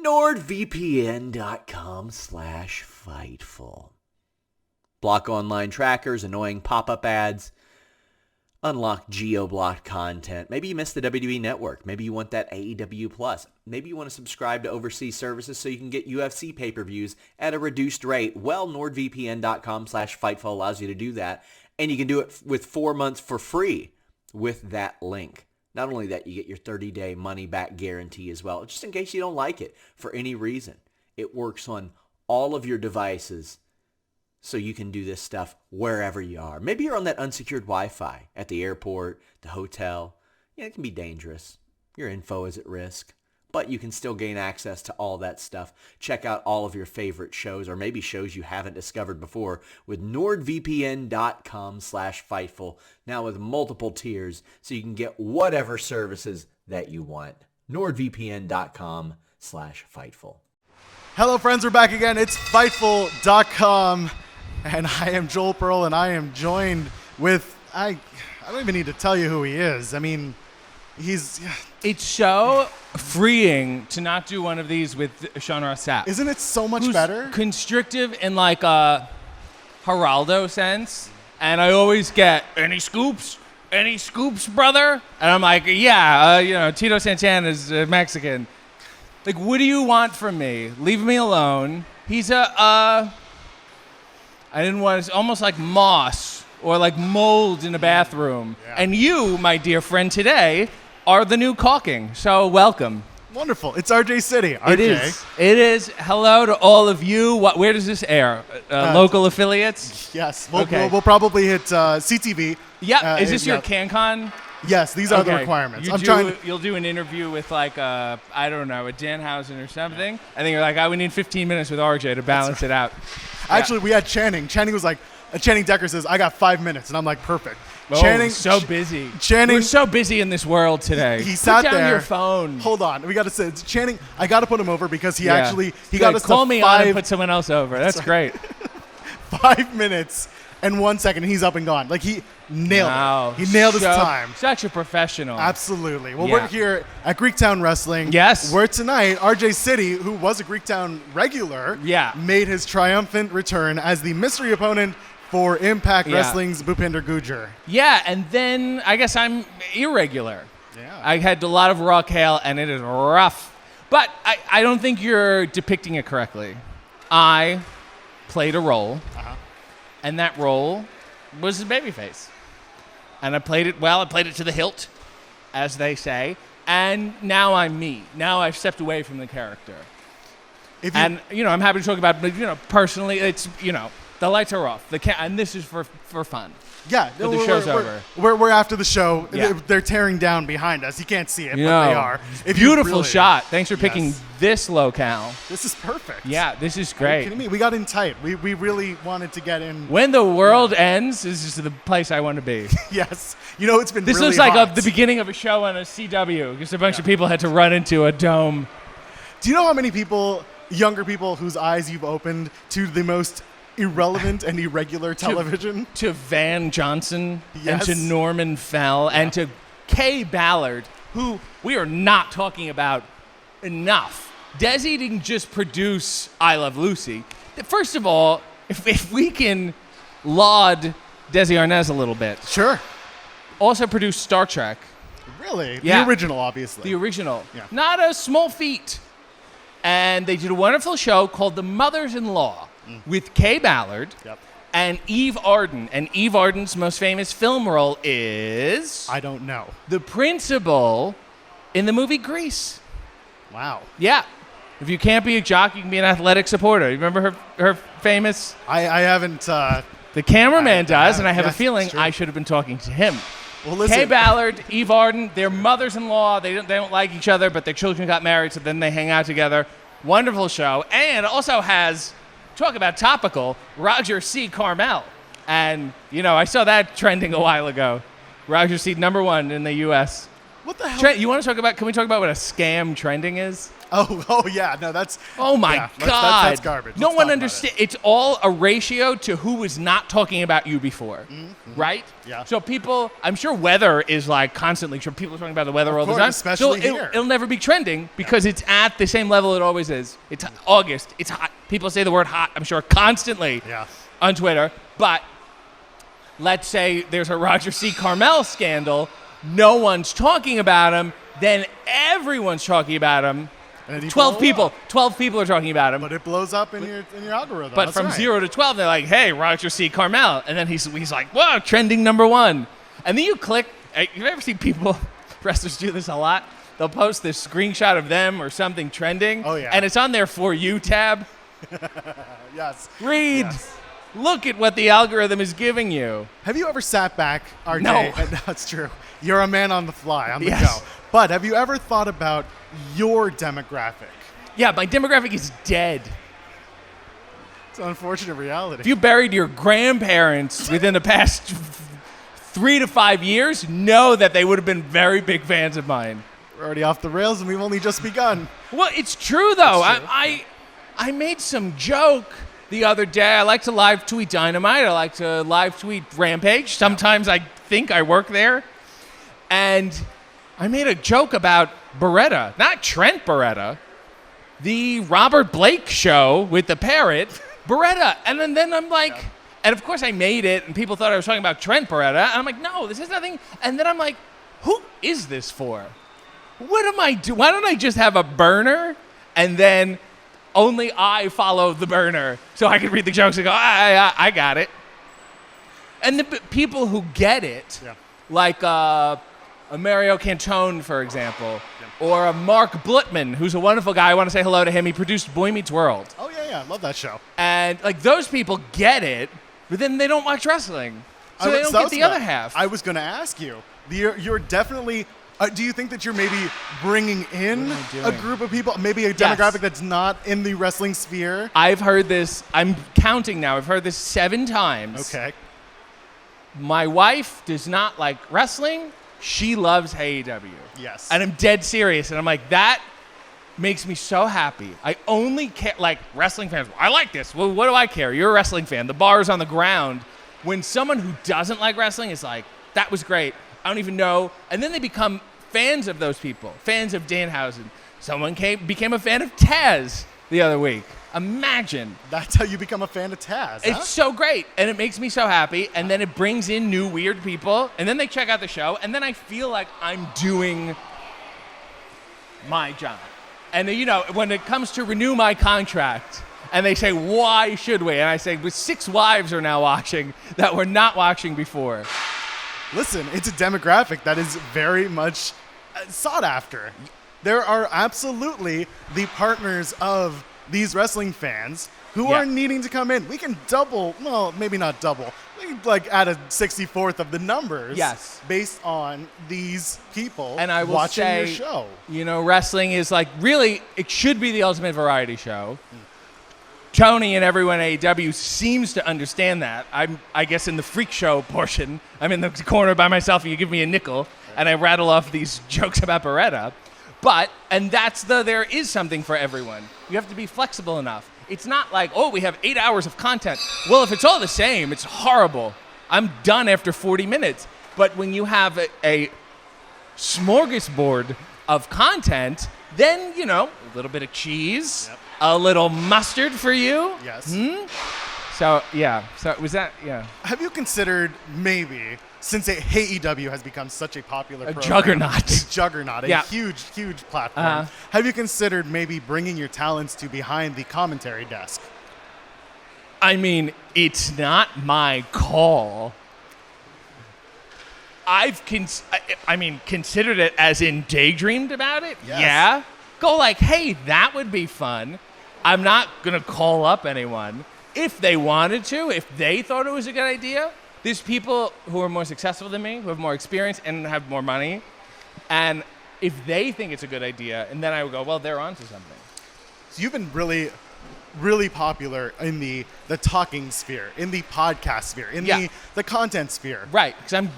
NordVPN.com/Fightful. Block online trackers, annoying pop-up ads, unlock geo-blocked content. Maybe you missed the WWE Network. Maybe you want that AEW Plus. Maybe you want to subscribe to overseas services so you can get UFC pay-per-views at a reduced rate. Well, NordVPN.com/Fightful allows you to do that, and you can do it with 4 months for free with that link. Not only that, you get your 30-day money-back guarantee as well, just in case you don't like it for any reason. It works on all of your devices, so you can do this stuff wherever you are. Maybe you're on that unsecured Wi-Fi at the airport, the hotel. Yeah, it can be dangerous. Your info is at risk, but you can still gain access to all that stuff. Check out all of your favorite shows, or maybe shows you haven't discovered before, with NordVPN.com/Fightful, now with multiple tiers, so you can get whatever services that you want. NordVPN.com/Fightful. Hello, friends. We're back again. It's Fightful.com, and I am Joel Pearl, and I am joined with, I don't even need to tell you who he is. I mean, It's so freeing to not do one of these with Sean Ross Sapp. Isn't it so much Who's better? Constrictive in like a Geraldo sense, and I always get, any scoops, brother? And I'm like, yeah, Tito Santana's Mexican. Like, what do you want from me? Leave me alone. He's I didn't want to, almost like moss or like mold in a bathroom. Yeah. And you, my dear friend today, are the new caulking. So welcome. Wonderful. It's RJ City. RJ. It is. Hello to all of you. Where does this air? Local affiliates? Yes. Okay. We'll probably hit CTV. Yeah. Is this your CanCon? Yes, these are the requirements. You'll do an interview with like a Danhausen or something, and then you're like, we need 15 minutes with RJ to balance it out. Actually, we had Channing. Channing was like, Channing Decker says, I got 5 minutes, and I'm like, perfect. Oh, Channing, so busy. Channing, we're so busy in this world today. He sat Put down there. your phone. Hold on, we got to say, Channing. I got to put him over because he got us call to me on and put someone else over. That's great. 5 minutes and 1 second, and he's up and gone. Like he nailed it. He nailed his time. Such a professional. Absolutely. Well, we're here at Greektown Wrestling. Yes. Where tonight, RJ City, who was a Greektown regular, made his triumphant return as the mystery opponent for Impact Wrestling's Bhupinder Gujjar. Yeah, and then I guess I'm irregular. Yeah. I had a lot of raw kale, and it is rough. But I don't think you're depicting it correctly. I played a role, and that role was a babyface. And I played it well. I played it to the hilt, as they say. And now I'm me. Now I've stepped away from the character. I'm happy to talk about it, but, personally, it's, the lights are off. And this is for fun. Yeah. But the show's over. We're after the show. Yeah. They're tearing down behind us. You can't see it, but they are. Beautiful shot. Thanks for picking this locale. This is perfect. Yeah, this is Are great. you kidding me? We got in tight. We really wanted to get in. When the world ends, this is the place I want to be. Yes. It's been This really looks like hot. the beginning of a show on a CW. Just a bunch of people had to run into a dome. Do you know how many people, younger people, whose eyes you've opened to the most irrelevant and irregular television? To Van Johnson Yes. and to Norman Fell and to Kay Ballard, who we are not talking about enough. Desi didn't just produce I Love Lucy. First of all, if we can laud Desi Arnaz a little bit. Sure. Also produced Star Trek. Really? Yeah. The original, obviously. The original. Yeah. Not a small feat. And they did a wonderful show called The Mothers-in-Law with Kay Ballard and Eve Arden. And Eve Arden's most famous film role is... I don't know. the principal in the movie Grease. Wow. Yeah. If you can't be a jock, you can be an athletic supporter. You remember her famous... I haven't... The cameraman does, and I have a feeling true. I should have been talking to him. Well, listen. Kay Ballard, Eve Arden, they're mothers-in-law. They don't like each other, but their children got married, so then they hang out together. Wonderful show. And it also has, talk about topical, Roger C. Carmel. And, I saw that trending a while ago. Roger C. #1 in the U.S. What the hell? You want to talk about? Can we talk about what a scam trending is? Oh yeah, no, that's. Oh my yeah, God! That's garbage. No Let's one talk about understands. It's all a ratio to who was not talking about you before, right? Yeah. So people, I'm sure weather is like constantly. Sure, people are talking about the weather all the course, time. especially so here. It'll never be trending because it's at the same level it always is. It's August. It's hot. People say the word hot. I'm sure constantly Yeah. on Twitter. But let's say there's a Roger C. Carmel scandal. No one's talking about him. Then everyone's talking about him. And he 12 blow people. up. 12 people are talking about him. But it blows up in your algorithm. But That's from right. 0 to 12, they're like, hey, Roger C. Carmel. And then he's like, whoa, trending number 1. And then you click. You've ever seen people, wrestlers do this a lot? They'll post this screenshot of them or something trending. Oh, yeah. And it's on their For You tab. Yes. Read. Yes. Look at what the algorithm is giving you. Have you ever sat back, RJ? No. That's true. You're a man on the fly, on the Yes. go. But have you ever thought about your demographic? Yeah, my demographic is dead. It's an unfortunate reality. If you buried your grandparents within the past 3 to 5 years, know that they would have been very big fans of mine. We're already off the rails and we've only just begun. Well, it's true though. It's true. I made some joke the other day. I like to live tweet Dynamite. I like to live tweet Rampage. Sometimes I think I work there. And I made a joke about Beretta, not Trent Beretta, the Robert Blake show with the parrot, Beretta. And then I'm like, and of course I made it and people thought I was talking about Trent Beretta. And I'm like, no, this is nothing. And then I'm like, who is this for? What am I doing? Why don't I just have a burner and then only I follow the burner so I can read the jokes and go, I got it. And the people who get it, like a Mario Cantone, for example, or a Mark Blutman, who's a wonderful guy. I want to say hello to him. He produced Boy Meets World. Oh, yeah. Love that show. And like those people get it, but then they don't watch wrestling. So they don't get the other half. I was going to ask you. You're definitely... do you think that you're maybe bringing in a group of people, maybe a demographic that's not in the wrestling sphere? I've heard this. I'm counting now. I've heard this 7 times. Okay. My wife does not like wrestling. She loves AEW. Yes. And I'm dead serious. And I'm like, that makes me so happy. I only care, like wrestling fans. I like this. Well, what do I care? You're a wrestling fan. The bar's on the ground. When someone who doesn't like wrestling is like, that was great. I don't even know. And then they become fans of those people, fans of Danhausen. Someone became a fan of Taz the other week. Imagine. That's how you become a fan of Taz, huh? It's so great, and it makes me so happy, and then it brings in new weird people, and then they check out the show, and then I feel like I'm doing my job. And, you know, when it comes to renew my contract, and they say, why should we? And I say, with 6 wives are now watching that were not watching before. Listen, it's a demographic that is very much sought after. There are absolutely the partners of these wrestling fans who are needing to come in. We can double, well, maybe not double, we can like add a 64th of the numbers based on these people and I will watching say, your show. You know, wrestling is like really, it should be the ultimate variety show. Tony and everyone at AEW seems to understand that. I guess in the freak show portion, I'm in the corner by myself and you give me a nickel and I rattle off these jokes about Beretta. But, and that's there is something for everyone. You have to be flexible enough. It's not like, oh, we have 8 hours of content. Well, if it's all the same, it's horrible. I'm done after 40 minutes. But when you have a smorgasbord of content, then, you know, a little bit of cheese, a little mustard for you. Yes. So, yeah. So, was that, Have you considered maybe, since AEW has become such a popular program, juggernaut, a huge, huge platform, have you considered maybe bringing your talents to behind the commentary desk? I mean, it's not my call. I've considered it as in daydreamed about it. Yes. Yeah. Go like, hey, that would be fun. I'm not going to call up anyone. If they wanted to, if they thought it was a good idea, there's people who are more successful than me, who have more experience and have more money. And if they think it's a good idea, and then I would go, well, they're onto something. So you've been really, really popular in the talking sphere, in the podcast sphere, in the content sphere. Right, because I'm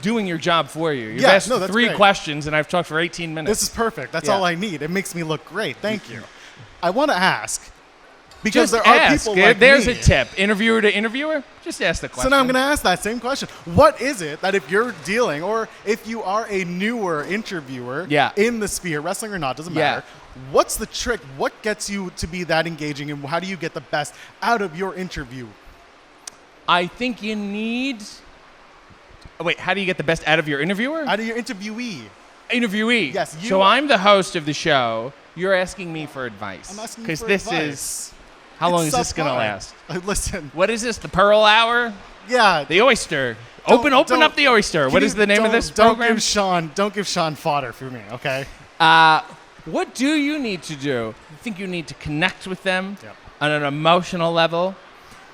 doing your job for you. You've Yeah, asked no, that's 3 great. questions, and I've talked for 18 minutes. This is perfect. That's Yeah. all I need. It makes me look great. Thank you. I want to ask, because Just there are ask. people like There's me. a tip. Interviewer to interviewer, just ask the question. So now I'm going to ask that same question. What is it that if you're dealing, or if you are a newer interviewer Yeah. in the sphere, wrestling or not, doesn't Yeah. matter, what's the trick? What gets you to be that engaging, and how do you get the best out of your interview? I think you need... Wait, how do you get the best out of your interviewer? Out of your interviewee? Interviewee. Yes, you So are- I'm the host of the show. You're asking me for advice. I'm asking you Because for this advice. is... How long is this going to subpar. last? Listen, What is this, the Pearl Hour? yeah. The Oyster. Don't- Open don't- up the Oyster. What Can is you- the name of don't- this program? Don't give Sean fodder for me, okay? What do you need to do? I think you need to connect with them Yep. on an emotional level,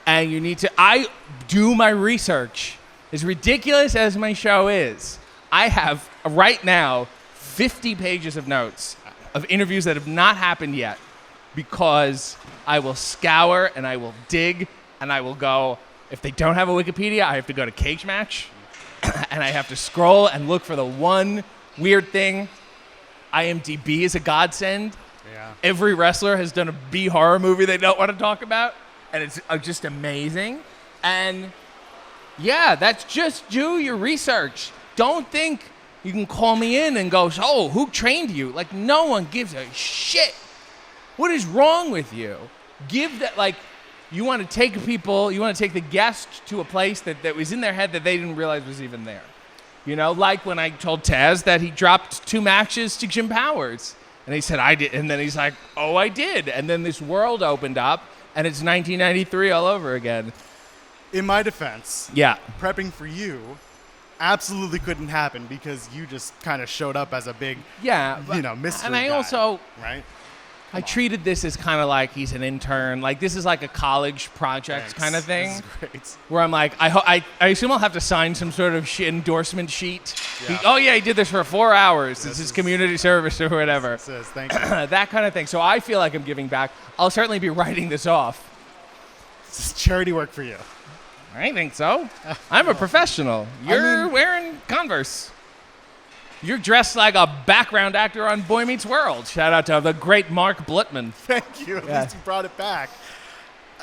and you need to. I do my research. As ridiculous as my show is, I have right now 50 pages of notes of interviews that have not happened yet, because I will scour and I will dig and I will go. If they don't have a Wikipedia, I have to go to Cage Match, and I have to scroll and look for the one weird thing. IMDb is a godsend. Yeah. Every wrestler has done a B horror movie they don't want to talk about, and it's just amazing. And yeah, that's just do your research. Don't think you can call me in and go, "Oh, who trained you?" Like, no one gives a shit. What is wrong with you? Give that, like, you want to take the guest to a place that was in their head that they didn't realize was even there. You know, like when I told Taz that he dropped 2 matches to Jim Powers. And he said, I did. And then he's like, oh, I did. And then this world opened up, and it's 1993 all over again. In my defense, Yeah. prepping for you absolutely couldn't happen because you just kind of showed up as a big, Yeah. mystery And I guy, also, right? I treated this as kind of like he's an intern. Like, this is like a college project kind of thing. This is great. Where I'm like, I assume I'll have to sign some sort of endorsement sheet. Yeah. He did this for 4 hours. This This is is- community service or whatever. It says, thank you. That kind of thing. So I feel like I'm giving back. I'll certainly be writing this off. This is charity work for you. I think so. I'm a professional. You're wearing Converse. You're dressed like a background actor on Boy Meets World. Shout out to the great Mark Blutman. Thank you. At Yeah. least you brought it back.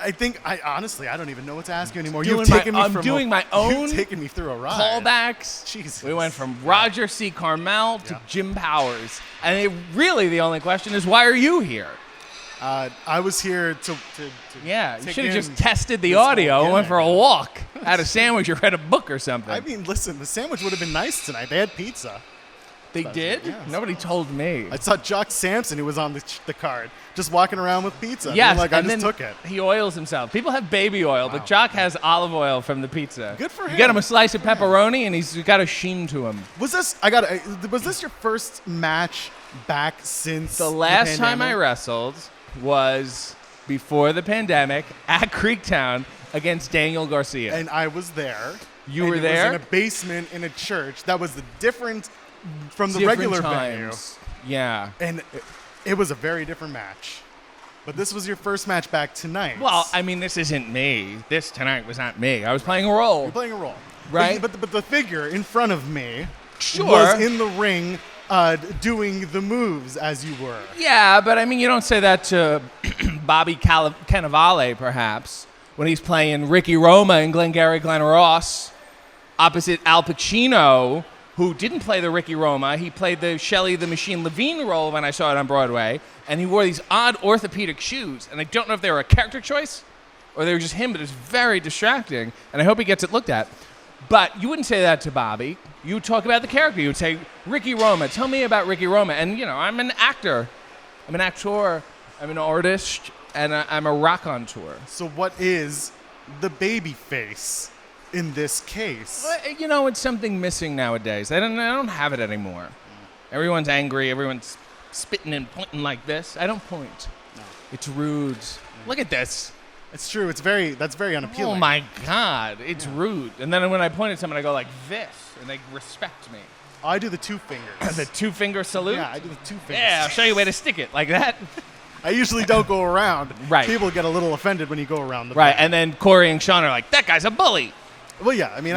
I think honestly, I don't even know what to ask you anymore. I'm You've taken doing my own You've taken me through a ride. Callbacks. Jesus. We went from Roger C. Carmel to Yeah. Jim Powers. And really the only question is, why are you here? I was here to Yeah, you take should have in just tested the this whole audio and went gimmick. for a walk. Had a sandwich or read a book or something. I mean, listen, the sandwich would have been nice tonight. They had pizza. They did? Yes. Nobody told me. I saw Jock Sampson, who was on the card, just walking around with pizza. Yes, Being like, I and just then took it. he oils himself. People have baby oil, Wow. but Jock has olive oil from the pizza. Good for You him. get him a slice of pepperoni, and he's got a sheen to him. Was this your first match back since The last time I pandemic? wrestled was before the pandemic at Creektown against Daniel Garcia. And I was there. You and were it there? was in a basement in a church. That was the different from the Different regular times. Yeah. venue. And it was a very different match. But this was your first match back tonight. Well, I mean, this isn't me. This tonight was not me. I was playing a role. you're playing a role. Right. But the figure in front of me Sure. was in the ring doing the moves as you were. Yeah, but I mean, you don't say that to Bobby Cannavale, perhaps, when he's playing Ricky Roma and Glengarry Glen Ross opposite Al Pacino, who didn't play the Ricky Roma. He played the Shelley the Machine Levine role when I saw it on Broadway, and he wore these odd orthopedic shoes, and I don't know if they were a character choice or they were just him, but it's very distracting, and I hope he gets it looked at. But you wouldn't say that to Bobby. You would talk about the character. You would say, Ricky Roma, tell me about Ricky Roma. And, I'm an actor. I'm an actor. I'm an artist. And I'm a raconteur. So what is the baby face in this case? Well, it's something missing nowadays. I don't have it anymore. Everyone's angry. Everyone's spitting and pointing like this. I don't point. No. It's rude. Look at this. It's true. That's very unappealing. Oh, my God. It's rude. And then when I point at someone, I go like this, and they respect me. I do the 2 fingers. The 2-finger salute? Yeah, I do the 2 fingers. Yeah, I'll show you a way to stick it, like that. I usually don't go around. Right. People get a little offended when you go around the Right, back. and then Corey and Sean are like, that guy's a bully. Well, yeah. I mean,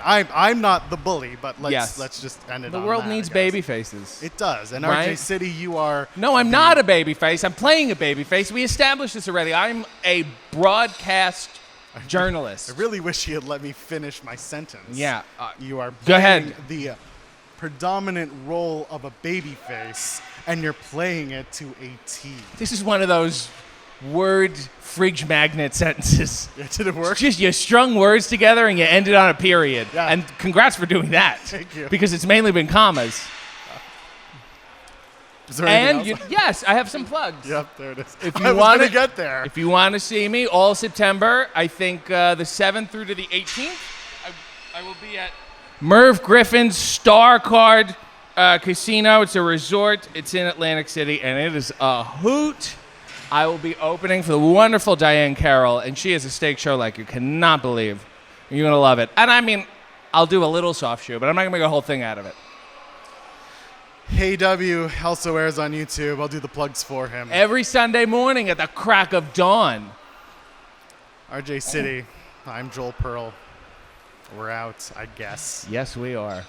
I'm not the bully, but Yes. let's just end it. The on world that, needs I guess. baby faces. It does. And Right? RJ City, you are. No, I'm not a baby face. I'm playing a baby face. We established this already. I'm a broadcast journalist. I really wish you had let me finish my sentence. Yeah. You are Go ahead. playing the predominant role of a baby face, and you're playing it to a T. This is one of those word fridge magnet sentences. Yeah, did it work? Just you strung words together and you ended on a period. Yeah. And congrats for doing that. Thank you. Because it's mainly been commas. Is there anything And else? yes, I have some plugs. Yep, there it is. If I you was want gonna to get there. If you want to see me all September, I think the 7th through to the 18th, I will be at Merv Griffin's Star Card Casino. It's a resort. It's in Atlantic City, and it is a hoot. I will be opening for the wonderful Diane Carroll, and she has a steak show like you cannot believe. You're going to love it. And I mean, I'll do a little soft shoe, but I'm not going to make a whole thing out of it. Hey W also airs on YouTube. I'll do the plugs for him. Every Sunday morning at the crack of dawn. RJ City. I'm Joel Pearl. We're out, I guess. Yes, we are.